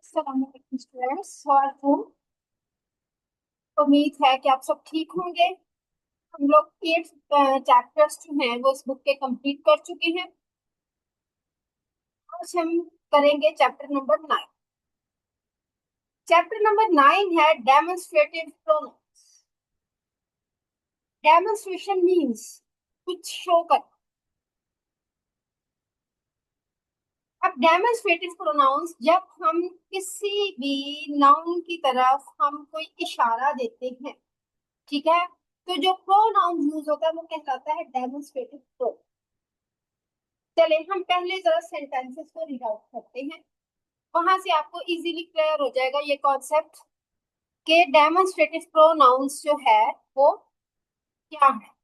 Students और उम्मीद है कि आप सब ठीक होंगे। हम लोग 8 चैप्टर्स जो हैं वो इस बुक के कंप्लीट कर चुके हैं। आज हम करेंगे चैप्टर नंबर 9। चैप्टर नंबर 9 है डेमोन्स्ट्रेटिव प्रोनाउंस। डेमोन्स्ट्रेशन मींस कुछ शो कर। अब डेमोन्स्ट्रेटिव प्रोनाउंस जब हम किसी भी नाउन की तरफ हम कोई इशारा देते हैं, ठीक है, तो जो प्रोनाउन यूज होता है वो कहलाता है डेमोन्स्ट्रेटिव प्रोनाउन। चले हम पहले जरा सेंटेंसेस को रीड आउट करते हैं, वहां से आपको इजीली क्लियर हो जाएगा ये कॉन्सेप्ट के डेमोन्स्ट्रेटिव प्रोनाउंस जो है वो क्या है।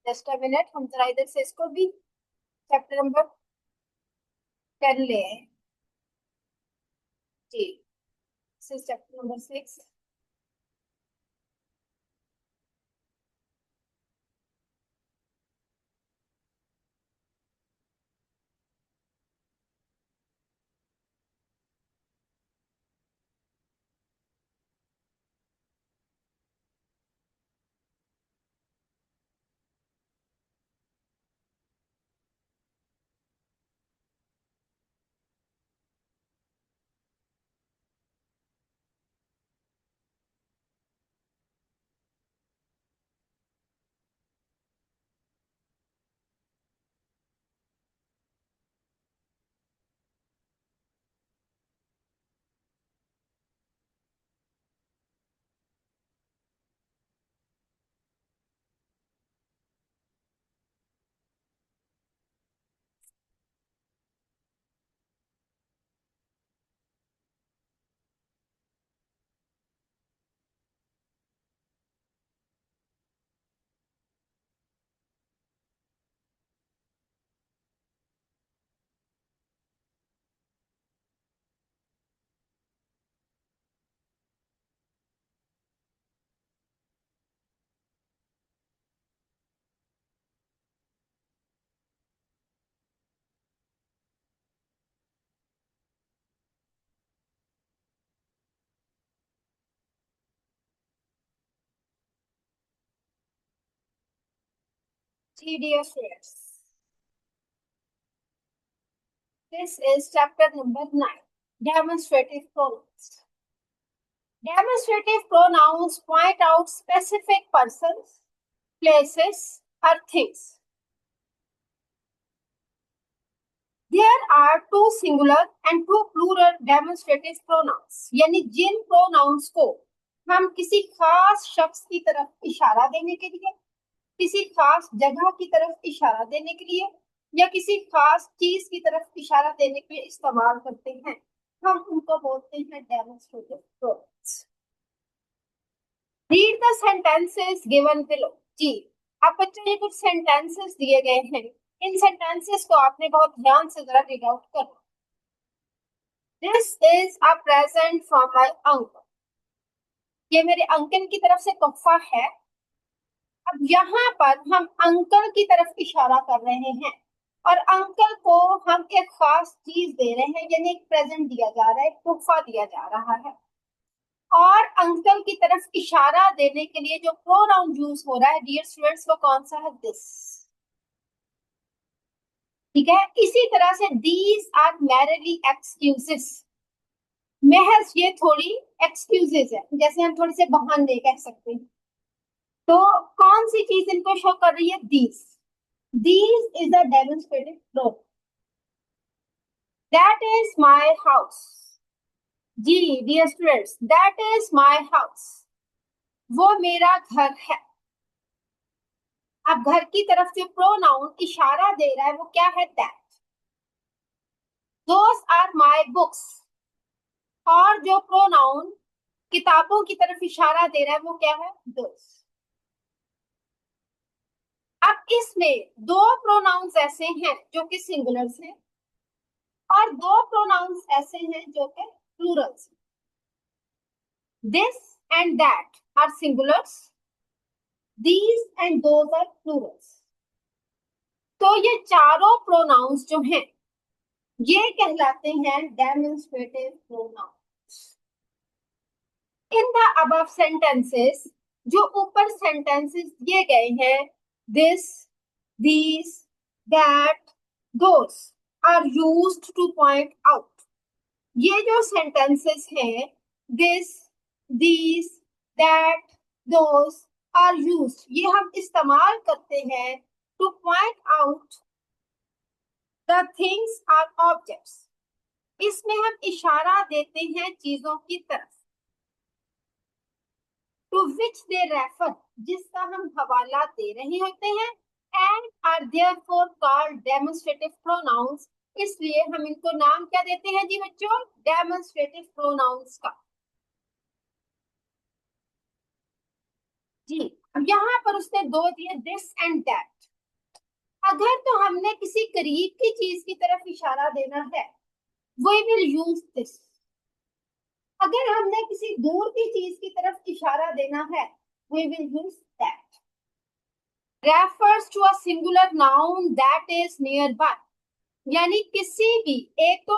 जस्ट अ मिनट, हम जरा इधर से इसको भी चैप्टर नंबर कर ले जी। Chapter number 6। जी dear students, this is chapter number 9, demonstrative pronouns. Demonstrative pronouns point out specific persons, places, or things. There are two singular and two plural demonstrative pronouns. यानी जिन pronouns को हम किसी खास शख्स की तरफ इशारा देने के लिए, किसी खास जगह की तरफ इशारा देने के लिए या किसी खास चीज की तरफ इशारा देने के लिए इस्तेमाल करते हैं, हम उनको बोलते हैं demonstrative pronouns. Read the sentences given below. जी, आप बच्चों ये कुछ सेंटेंसेस दिए गए हैं, इन सेंटेंसेस को आपने बहुत ध्यान से जरा रीड आउट करना। This is a present from my uncle. ये मेरे अंकल की तरफ से तोहफा है। अब यहाँ पर हम अंकल की तरफ इशारा कर रहे हैं और अंकल को हम एक खास चीज दे रहे हैं, यानी एक प्रेजेंट दिया जा रहा है, एक तोहफा दिया जा रहा है। और अंकल की तरफ इशारा देने के लिए जो प्रोनाउन यूज हो रहा है डियर स्टूडेंट्स, वो कौन सा है? दिस। ठीक है, इसी तरह से दीज आर मैरिली एक्सक्यूजेस। महज ये थोड़ी एक्सक्यूजेस है, जैसे हम थोड़े से बहाने कह सकते हैं। तो कौन सी चीज इनको शो कर रही है? These. These is a demonstrative pronoun. That is my house. जी dear students, that is my house, वो मेरा घर है। अब घर की तरफ जो प्रोनाउन इशारा दे रहा है वो क्या है? That. Those are my books. और जो प्रोनाउन किताबों की तरफ इशारा दे रहा है वो क्या है? दोस। अब इसमें दो प्रोनाउंस ऐसे हैं जो कि सिंगुलर्स हैं और दो प्रोनाउंस ऐसे हैं जो कि प्लूरल्स हैं। This and that are singulars, these and those are plurals. तो ये चारों प्रोनाउंस जो हैं ये कहलाते हैं demonstrative pronoun. In the above sentences, जो ऊपर सेंटेंसेस दिए गए हैं, this, these, that, those are used to point out. ये जो सेंटेंसेस हैं, this, these, that, those are used, ये हम इस्तेमाल करते हैं to point out the things are objects. इसमें हम इशारा देते हैं चीजों की तरफ, टू विच दे रेफर, जिसका हम हवाला दे रहे होते हैं, and are therefore called demonstrative pronouns. इसलिए हम इनको नाम क्या देते हैं जी बच्चों? डेमोन्स्ट्रेटिव प्रोनाउंस का। जी, अब यहाँ पर उसने दो दिए, दिस एंड दैट। अगर तो हमने किसी करीब की चीज की तरफ इशारा देना है, वी विल यूज दिस। अगर हमने किसी दूर की चीज की तरफ इशारा देना है, we will use that. Refers to a singular noun that is nearby, यानी किसी भी एक तो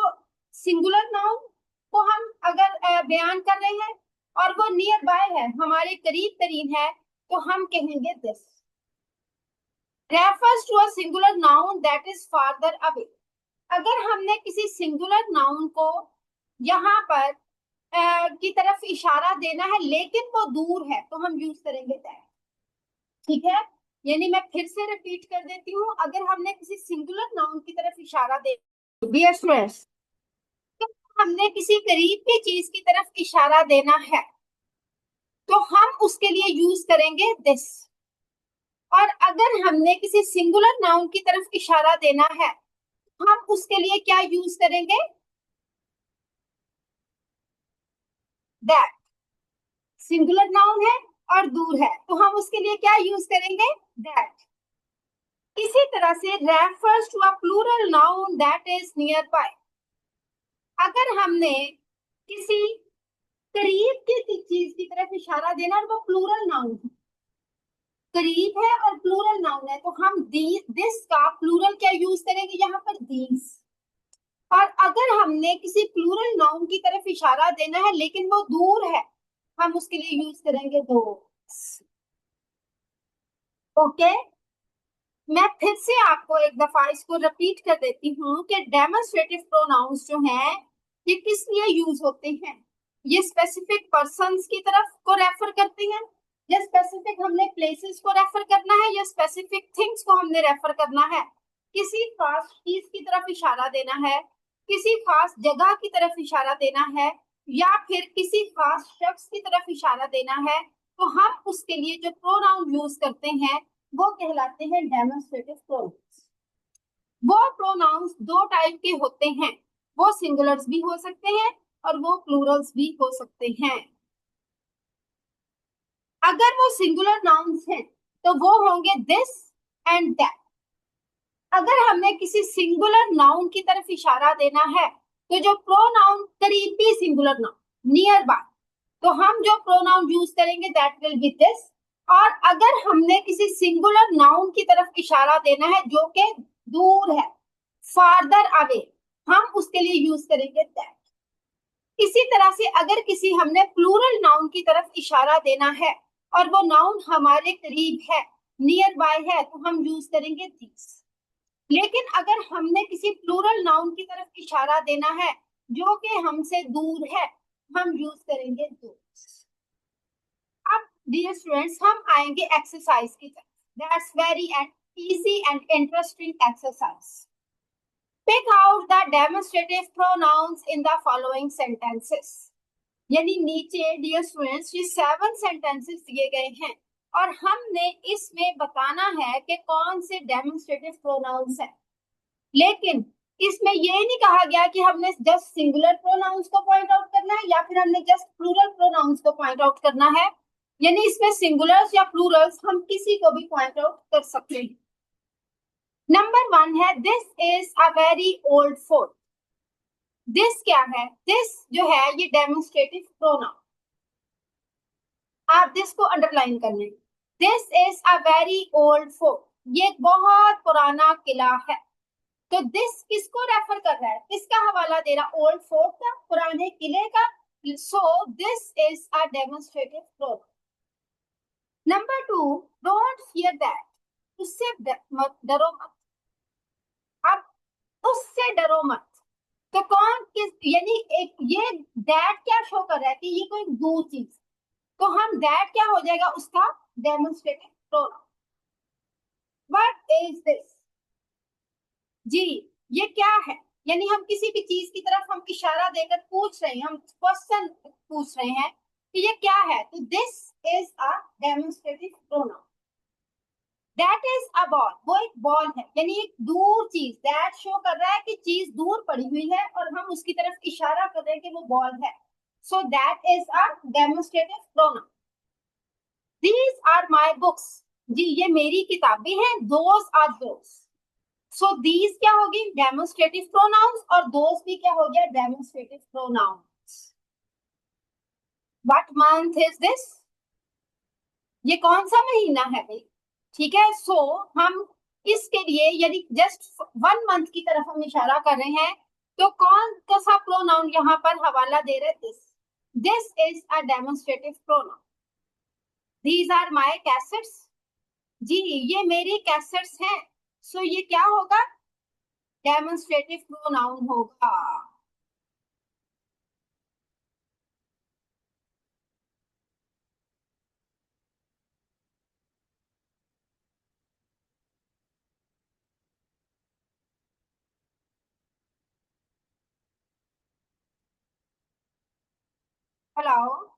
सिंगुलर नाउन को हम अगर बयान कर रहे हैं और वो नियर बाय है, हमारे करीब तरीन है, तो हम कहेंगे this. Refers to a singular noun that is farther away, अगर हमने किसी सिंगुलर नाउन को यहाँ पर की तरफ इशारा देना है लेकिन वो दूर है, तो हम यूज करेंगे दैट। ठीक है, यानी मैं फिर से रिपीट कर देती हूँ, अगर हमने किसी सिंगुलर नाउन की तरफ इशारा दे, डियर स्टूडेंट्स, हमने किसी करीब की चीज की तरफ इशारा देना है, तो हम उसके लिए यूज करेंगे दिस। और अगर हमने किसी सिंगुलर नाउन की तरफ इशारा देना है, हम उसके लिए क्या यूज करेंगे? दैट। सिंगुलर नाउन है और दूर है, तो हम उसके लिए क्या यूज करेंगे? दैट। इसी तरह से refers to a plural noun that is nearby, अगर हमने किसी करीब की चीज की तरफ इशारा देना और वो प्लूरल नाउन है, करीब है और प्लूरल नाउन है, तो हम दिस का प्लूरल क्या यूज करेंगे यहाँ पर? दीज। और अगर हमने किसी प्लूरल नाउन की तरफ इशारा देना है लेकिन वो दूर है, हम उसके लिए यूज करेंगे दोस। ओके, मैं फिर से आपको एक दफा इसको रिपीट कर देती हूँ कि डेमोन्स्ट्रेटिव प्रोनाउंस जो हैं, ये किस लिए यूज होते हैं? ये स्पेसिफिक पर्सन्स की तरफ को रेफर करते हैं, या स्पेसिफिक हमने प्लेसेस को रेफर करना है, या स्पेसिफिक थिंग्स को हमने रेफर करना है, किसी खास चीज की तरफ इशारा देना है, किसी खास जगह की तरफ इशारा देना है, या फिर किसी खास शख्स की तरफ इशारा देना है, तो हम उसके लिए जो प्रोनाउन यूज करते हैं वो कहलाते हैं डेमोन्स्ट्रेटिव प्रोनाउंस। वो प्रोनाउंस दो टाइप के होते हैं, वो सिंगुलर्स भी हो सकते हैं और वो प्लूरल्स भी हो सकते हैं। अगर वो सिंगुलर नाउन्स हैं तो वो होंगे दिस एंड दैट। अगर हमने किसी सिंगुलर नाउन की तरफ इशारा देना है, तो जो प्रोनाउन करीबी सिंगुलर नाउन नियर बाय, तो हम जो प्रोनाउन यूज करेंगे दैट विल बी दिस। और अगर हमने किसी सिंगुलर नाउन की तरफ इशारा देना है जो कि दूर है, फार्दर अवे, हम उसके लिए यूज करेंगे दैट। इसी तरह से अगर किसी हमने प्लूरल नाउन की तरफ इशारा देना है और वो नाउन हमारे करीब है, नियर बाय है, तो हम यूज करेंगे दिस। लेकिन अगर हमने किसी प्लूरल नाउन की तरफ इशारा देना है जो कि हमसे दूर है, हम यूज करेंगे दोस। अब डियर स्टूडेंट्स, हम आएंगे एक्सरसाइज की तरफ। That's very easy and interesting exercise. Pick out the demonstrative pronouns in the following sentences. यानी नीचे डियर स्टूडेंट्स ये 7 सेंटेंसेस दिए गए हैं और हमने इसमें बताना है कि कौन से डेमोन्स्ट्रेटिव प्रोनाउंस हैं। लेकिन इसमें ये नहीं कहा गया कि हमने जस्ट सिंगुलर प्रोनाउंस को पॉइंट आउट करना है या फिर हमने जस्ट प्लूरल प्रोनाउंस को पॉइंट आउट करना है, यानी इसमें सिंगुलर्स या प्लूरल्स हम किसी को भी पॉइंट आउट कर सकते हैं। नंबर 1 है this is a very old fort. This क्या है? दिस जो है ये डेमोन्स्ट्रेटिव प्रोनाउन, आप दिस को अंडरलाइन कर लें। This is a very old fort, ये एक बहुत पुराना किला है। तो दिस किसको रेफर कर रहा है, किसका हवाला दे रहा? ओल्ड फोर्ट का, पुराने किले का, So this is a demonstrative pronoun. Number 2, don't fear that. उससे डरो मत. अब उससे डरो मत. तो कौन किस, यानी एक ये दैट क्या शो कर रहा है कि ये कोई दूर चीज, तो हम दैट क्या हो जाएगा उसका demonstrative pronoun. What is this? जी ये क्या है, यानी हम किसी भी चीज की तरफ हम इशारा देकर पूछ रहे हैं, हम क्वेश्चन पूछ रहे हैं कि ये क्या है, तो this is a demonstrative pronoun. That is a ball, वो एक बॉल है, यानी एक दूर चीज. दैट शो कर रहा है कि चीज दूर पड़ी हुई है और हम उसकी तरफ इशारा कर रहे हैं कि वो बॉल है. So that is a demonstrative pronoun. These are my books, जी ये मेरी किताबें हैं. Those are those. So these क्या होगी डेमोन्स्ट्रेटिव प्रोनाउंस और दोज भी क्या हो गया demonstrative pronouns. What month is this? ये कौन सा महीना है भाई? ठीक है. सो हम इसके लिए यदि जस्ट 1 मंथ की तरफ हम इशारा कर रहे हैं, तो कौन सा प्रोनाउन यहाँ पर हवाला दे रहे? This is a demonstrative pronoun. These are my cassettes, जी ये मेरी कैसेट्स हैं. सो ये क्या होगा डेमोन्स्ट्रेटिव प्रोनाउन होगा. हेलो.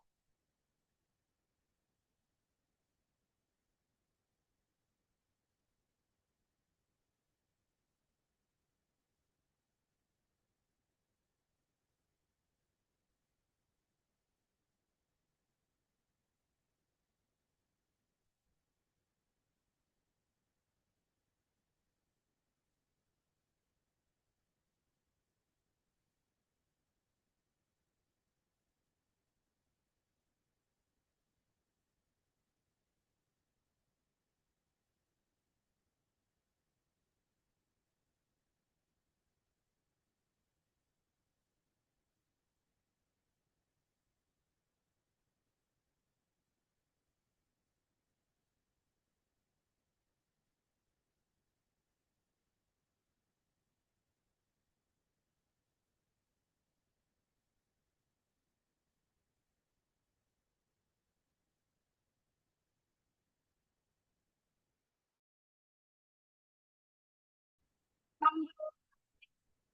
हम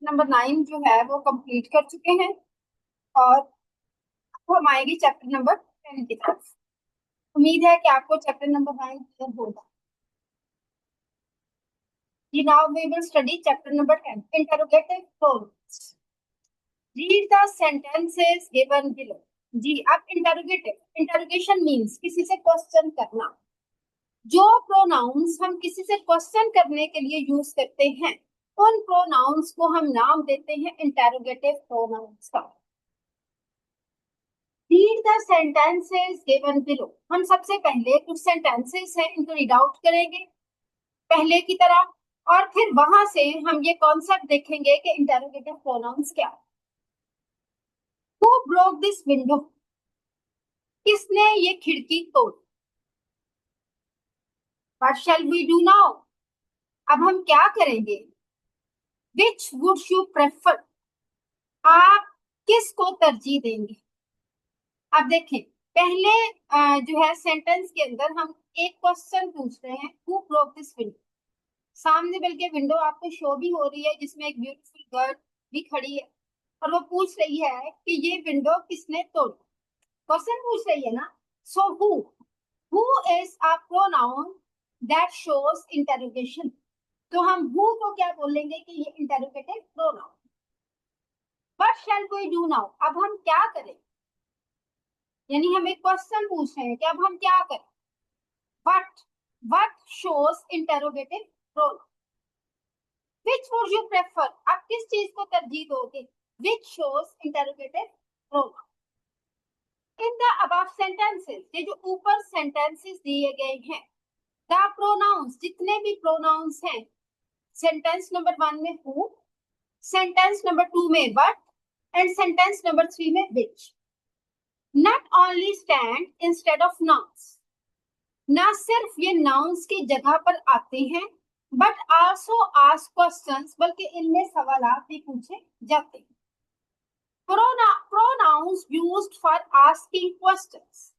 नंबर 9 जो है वो कंप्लीट कर चुके हैं और अब हम आएंगे चैप्टर नंबर 10 की तरफ. उम्मीद है कि आपको चैप्टर नंबर 9 क्लियर होगा. जी now we will study chapter number 10 interrogative pronouns. Read the sentences given below. जी अब इंटरोगेटिव, इंटरोगेशन मींस किसी से क्वेश्चन करना. जो प्रोनाउंस हम किसी से क्वेश्चन करने के लिए यूज करते हैं उन प्रोनाउंस को हम नाम देते हैं इंटरोगेटिव प्रोनाउंस का. Read the sentences given below. हम सबसे पहले कुछ सेंटेंसेस हैं इनको रीड आउट करेंगे पहले की तरह, और फिर वहां से हम ये कॉन्सेप्ट देखेंगे कि इंटरोगेटिव प्रोनाउंस क्या. हु ब्रोक दिस विंडो, किसने ये खिड़की तोड़ी. What shall we do now, अब हम क्या करेंगे. विच वुड यू प्रेफर, आप किसको तरजीह देंगे. अब देखें पहले जो है सेंटेंस के अंदर हम एक क्वेश्चन पूछ रहे हैं हु ब्रोक दिस विंडो. सामने बल्कि विंडो आपको शो भी हो रही है जिसमें एक ब्यूटीफुल गर्ल भी खड़ी है और वो पूछ रही है कि ये विंडो किसने तोड़ी. क्वेश्चन पूछ रही है ना. So who is a pronoun that shows interrogation. तो हम हु को क्या बोलेंगे कि ये interrogative pronoun. What shall we do now, अब हम क्या करें, यानी हम एक क्वेश्चन पूछ रहे हैं कि अब हम क्या करें. What shows interrogative pronoun. Which would you prefer, आप किस चीज को तरजीह दोगे. Which shows interrogative pronoun. In the above sentences, ये जो ऊपर sentences दिए गए हैं, the pronouns, जितने भी pronouns हैं, sentence number 1 में who, sentence number 2 में what, and sentence number 3 में which. Not only stand instead of nouns, ना सिर्फ ये नाउन्स की जगह पर आते हैं, बट आल्सो आस्क क्वेश्चंस, बल्कि इनमें सवालात भी पूछे जाते हैं। Pronouns used for asking questions,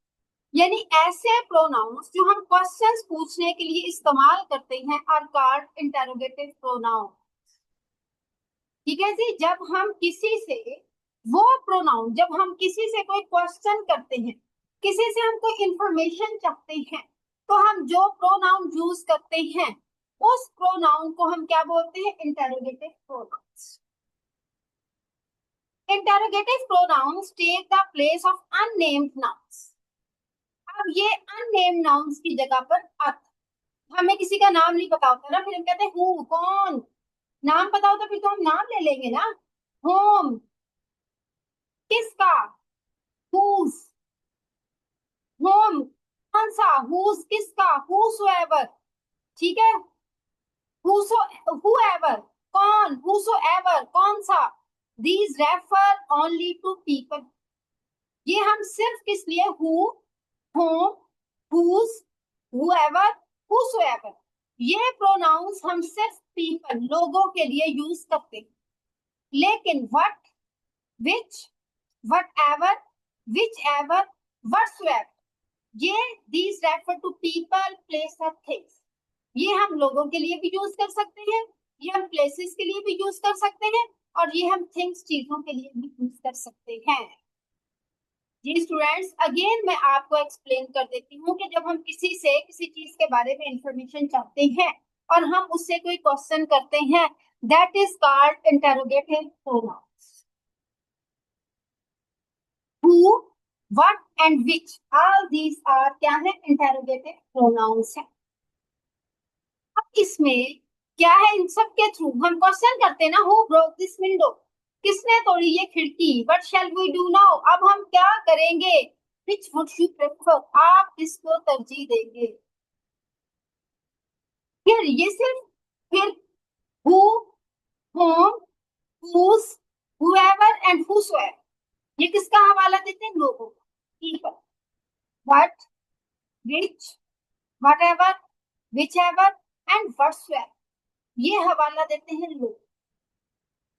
यानी ऐसे प्रोनाउंस जो हम क्वेश्चंस पूछने के लिए इस्तेमाल करते हैं आर कॉल्ड इंटरोगेटिव प्रोनाउन। ठीक है जी, जब हम किसी से वो प्रोनाउन, जब हम किसी से कोई क्वेश्चन करते हैं, किसी से हम कोई इंफॉर्मेशन चाहते हैं, तो हम जो प्रोनाउन यूज करते हैं उस प्रोनाउन को हम क्या बोलते हैं? Interrogative pronouns. Interrogative pronouns take the place of unnamed nouns. अब ये अननेम्ड नाउन्स की जगह पर आते, हमें किसी का नाम नहीं पता होता ना, फिर हम कहते हैं हु, कौन। नाम पता होता फिर तो हम नाम ले लेंगे ना। होम, किसका, हुज, होम कौन सा, हुज किसका, हुसोएवर। ठीक है, हुसो, हुएवर कौन, हुसोएवर कौन सा। These refer only to people, ये हम सिर्फ किस लिए, who, whom, whose, whoever, whosoever, ये प्रोनाउंस हम सिर्फ पीपल, लोगों के लिए यूज करते हैं। लेकिन what, which, whatever, whichever, whatsoever, ये these refer to people, place और थिंग्स, ये हम लोगों के लिए भी यूज कर सकते हैं, ये हम प्लेसेस के लिए भी यूज कर सकते हैं, और ये हम थिंग्स, चीजों के लिए भी यूज कर सकते हैं। जी स्टूडेंट्स, अगेन मैं आपको एक्सप्लेन कर देती हूँ कि जब हम किसी से किसी चीज के बारे में इंफॉर्मेशन चाहते हैं और हम उससे कोई क्वेश्चन करते हैं, that is called interrogative pronouns. Who, what and which, all these are क्या है? इंटरोगेटिव प्रोनाउंस है। अब इसमें क्या है, इन सब के थ्रू हम क्वेश्चन करते हैं ना, हु ब्रोक दिस विंडो, किसने तोड़ी ये खिड़की, what shall we do now, अब हम क्या करेंगे, विच वुड यू प्रेफर, आप किसको तरजीह देंगे। फिर ये सिर्फ, फिर who, whom, whose, whoever and whosoever, ये किसका हवाला देते हैं? लोगों का, people. What, which, whatever, whichever and whatsoever, ये हवाला देते हैं लोग,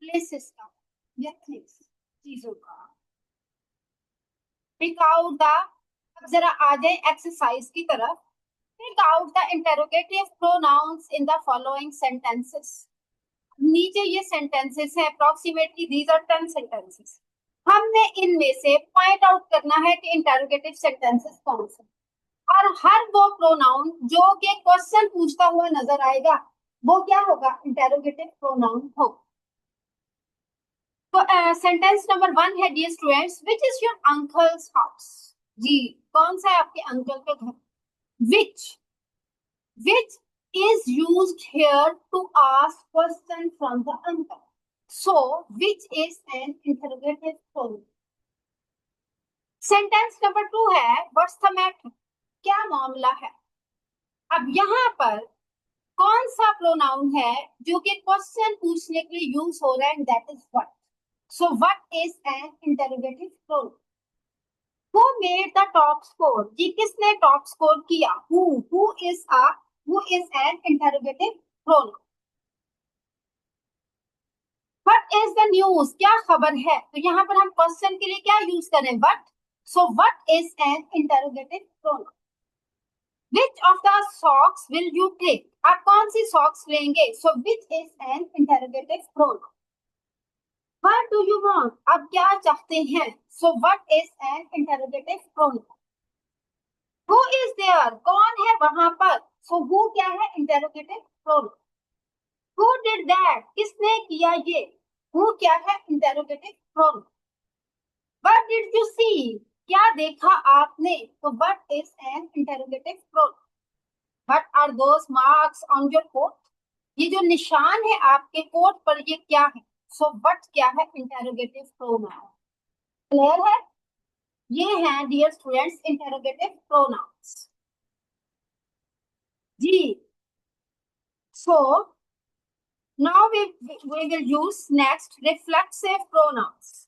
प्लेसेस का या थिंग्स, चीजों का। पिक आउट द, अब जरा आ जाए एक्सरसाइज की तरफ। Pick out the interrogative pronouns in the following sentences. नीचे ये सेंटेंसेस है, अप्रोक्सीमेटली दीज आर 10 सेंटेंसेस। हमने इनमें से पॉइंट आउट करना है कि इंटरोगेटिव सेंटेंसेस कौन से, और हर वो प्रोनाउन जो कि क्वेश्चन पूछता हुआ नजर आएगा वो क्या होगा? इंटरोगेटिव प्रोनाउन होगा। तो सेंटेंस नंबर 1 है, dear students, which is your uncle's house. जी, कौन सा है आपके अंकल का घर? विच, विच is used here to ask question from the uncle. So, which is an interrogative pronoun. Sentence number 2 है, what's the matter? क्या मामला है? अब यहाँ पर कौन सा प्रोनाउन है जो कि क्वेश्चन पूछने के लिए यूज हो रहा है, and that is what. So what is an interrogative pronoun. Who made the top score? जी, किसने टॉप स्कोर किया? Who is an interrogative pronoun. What is the news? क्या खबर है? तो यहाँ पर हम क्वेश्चन के लिए क्या यूज करें? What. So what is an interrogative pronoun? Which of the socks will you take? आप कौन सी सॉक्स लेंगे? So which is an interrogative pronoun. What do you want? आप क्या चाहते हैं? So what is an interrogative pronoun. Who is there? कौन है वहां पर? So who क्या है? Interrogative pronoun. Who did that? किसने किया ये? Who क्या है? Interrogative pronoun. What did you see? क्या देखा आपने? तो what is an interrogative pronoun. What are those marks on your coat? ये जो निशान है आपके कोट पर, ये क्या है? So what क्या है? Interrogative pronoun. क्लियर है? ये हैं डियर स्टूडेंट्स इंटरोगेटिव प्रोनाउंस। जी, so now we will use next reflexive pronouns.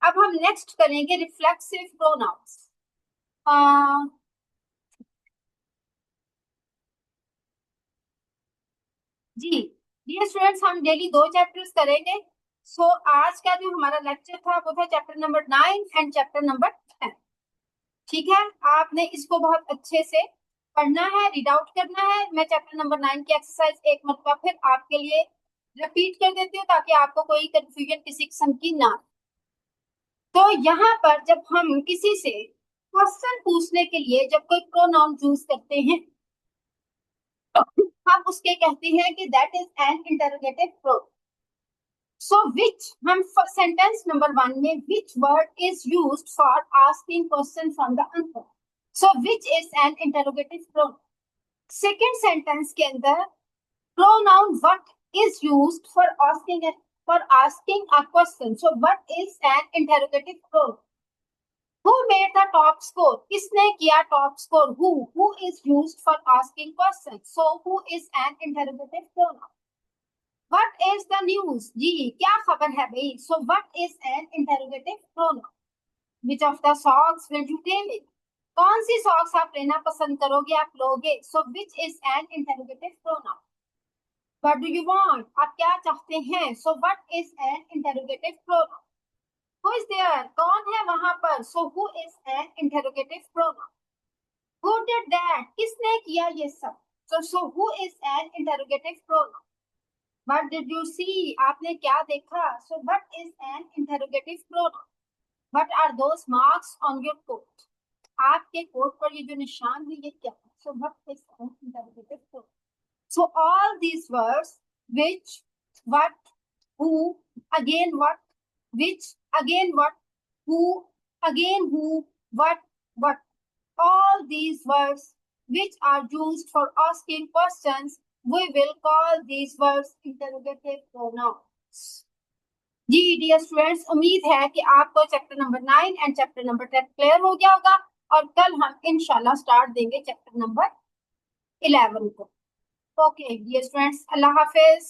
अब हम नेक्स्ट करेंगे रिफ्लेक्सिव प्रोनाउंस। जी डियर स्टूडेंट्स, हम डेली 2 चैप्टर्स करेंगे। सो आज का जो हमारा लेक्चर था वो था chapter number 9 and chapter number 10। ठीक है, आपने इसको बहुत अच्छे से पढ़ना है, रीड आउट करना है। मैं चैप्टर नंबर 9 की एक्सरसाइज एक मरतबा फिर आपके लिए रिपीट कर देती हूँ ताकि आपको कोई कंफ्यूजन किसी किस्म की ना। तो यहाँ पर जब हम किसी से क्वेश्चन पूछने के लिए जब कोई प्रोनाउन यूज करते हैं हम उसके कहते हैं कि that is an interrogative pronoun. So which हम सेंटेंस नंबर 1 में which word is used for asking question from the answer. So which is an interrogative pronoun. Second sentence के अंदर pronoun what is used for asking a question. So what is an interrogative pronoun? Who made the top score? किसने किया top score? Who is used for asking questions. So who is an interrogative pronoun? What is the news? जी क्या खबर है भाई? So what is an interrogative pronoun? Which of the songs will you take it? कौन सी socks आप लेना पसंद करोगे, आप लोगे? So which is an interrogative pronoun? What do you want? आप क्या चाहते हैं? So what is an interrogative pronoun? Who is there? कौन है वहां पर? So who is an interrogative pronoun? Who did that? किसने किया ये सब? So who is an interrogative pronoun? What did you see? आपने क्या देखा? So what is an interrogative pronoun? What are those marks on your coat? आपके coat पर ये जो निशान है ये क्या है? So what is an interrogative pronoun? So all these words, which, what, who, again what, which, again what, who, again who, what, all these words which are used for asking questions, we will call these words interrogative pronouns. जी dear students, उम्मीद है कि आपको chapter number 9 and chapter number 10 clear हो गया होगा और कल हम इंशाल्लाह स्टार्ट देंगे चैप्टर नंबर 11 को। ओके डियर स्टूडेंट्स, अल्लाह हाफिज।